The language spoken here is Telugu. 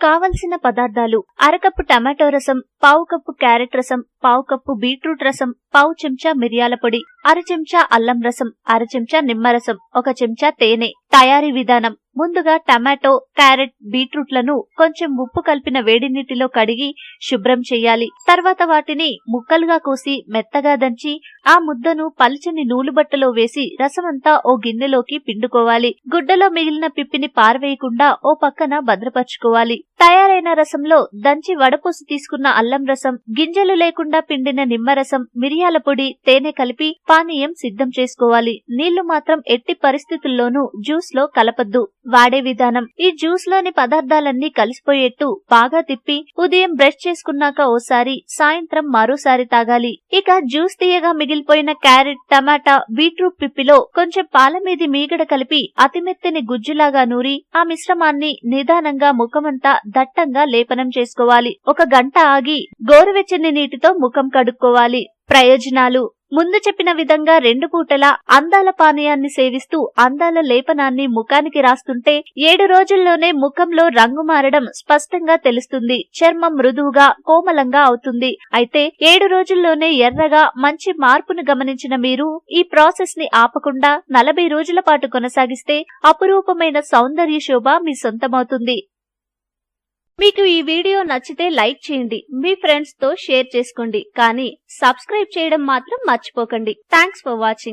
కావలసిన పదార్థాలు: అరకప్పు టమాటో రసం, పావు కప్పు క్యారెట్ రసం, పావు కప్పు బీట్రూట్ రసం, పావు చెంచా మిరియాల పొడి, అర చెంచా అల్లం రసం, అర చెంచా నిమ్మరసం, ఒక చెంచా తేనె. తయారీ విధానం: ముందుగా టమాటో, క్యారెట్, బీట్రూట్లను కొంచెం ఉప్పు కలిపిన వేడి నీటిలో కడిగి శుభ్రం చేయాలి. తర్వాత వాటిని ముక్కలుగా కోసి మెత్తగా దంచి ఆ ముద్దను పల్చని నూలుబట్టలో వేసి రసమంతా ఓ గిన్నెలోకి పిండుకోవాలి. గుడ్డలో మిగిలిన పిప్పిని పారవేయకుండా ఓ పక్కన భద్రపరుచుకోవాలి. తయారైన రసంలో దంచి వడపోసి తీసుకున్న అల్లం రసం, గింజలు లేకుండా పిండిన నిమ్మరసం, మిరియాల పొడి, తేనె కలిపి పానీయం సిద్ధం చేసుకోవాలి. నీళ్లు మాత్రం ఎట్టి పరిస్థితుల్లోనూ జ్యూస్ లో కలపద్దు. వాడే విధానం: ఈ జ్యూస్ లోని పదార్థాలన్నీ కలిసిపోయేట్టు బాగా తిప్పి ఉదయం బ్రష్ చేసుకున్నాక ఓసారి, సాయంత్రం మరోసారి తాగాలి. ఇక జ్యూస్ తీయగా మిగిలిపోయిన క్యారెట్, టమాటా, బీట్రూట్ పిప్పిలో కొంచెం పాల మీది మీగడ కలిపి అతిమెత్తని గుజ్జులాగా నూరి ఆ మిశ్రమాన్ని నిదానంగా ముఖమంతా దట్టంగా లేపనం చేసుకోవాలి. 1 గంట ఆగి గోరువెచ్చని నీటితో ముఖం కడుక్కోవాలి. ప్రయోజనాలు: ముందు చెప్పిన విధంగా 2 పూటలా అందాల పానీయాన్ని సేవిస్తూ అందాల లేపనాన్ని ముఖానికి రాస్తుంటే 7 రోజుల్లోనే ముఖంలో రంగు మారడం స్పష్టంగా తెలుస్తుంది. చర్మం మృదువుగా, కోమలంగా అవుతుంది. అయితే 7 రోజుల్లోనే ఎర్రగా మంచి మార్పును గమనించిన మీరు ఈ ప్రాసెస్ ని ఆపకుండా 40 రోజుల పాటు కొనసాగిస్తే అపురూపమైన సౌందర్య శోభ మీ సొంతమవుతుంది. మీకు ఈ వీడియో నచ్చితే లైక్ చేయండి, మీ ఫ్రెండ్స్ తో షేర్ చేసుకోండి, కానీ సబ్స్క్రైబ్ చేయడం మాత్రం మర్చిపోకండి. Thanks for watching.